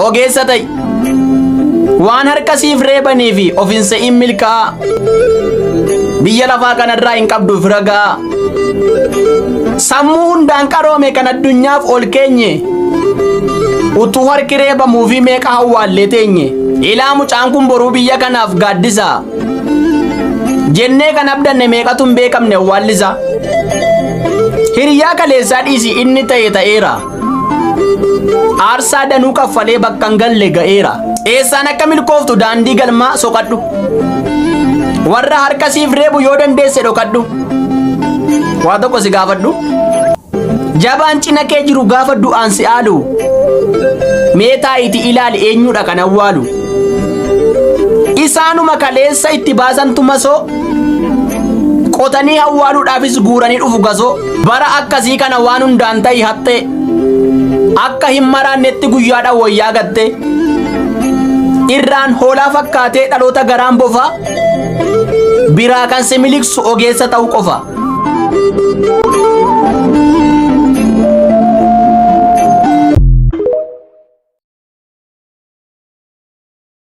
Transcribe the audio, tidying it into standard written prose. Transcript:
ogeessa ta'i. Waan harkasiif reebanii fi ofiinsa hin milkaa. Biyya lafaa kanarraa hin qabduuf ragaa. Sammuu hundaan qaroome kan addunyaaf ol keenye. Utuu harki reebamuu fi meeqa hawwaallee teenye. Ilaa mucaan kun boruu biyya kanaaf gaaddisa. Jennee kan abdanne meeqatu hin beekamne awwaallisa. Hiriyaa kaleessaa dhiisi inni ta'e ta'eera. Aarsaa danuu kaffalee bakka hin galle ga'eera. Eessaan akka milkooftu daandii galmaa soqadhu. Warra harkasiif reebu yoo dandeesse dhokadhu. Waa tokko si gaafadhu. Jabaan cina kee jiru gaafadhu aan si aalu. Mee taa'iiti ilaali eenyudha kan awwaalu. Isaanuma kaleessa itti baasantu masoo. Qotanii awwaaluudhaafis guuranii dhufu gasoo. Bara akkasii kana waan hundaan ta'i hattee. Akka hin maraannetti guyyaadhaan wayyaa gattee. Irraan hoolaa fakkaatee dhaloota garaan bofa. Biraa kan si miliqsu ogeessa ta'uu qofa.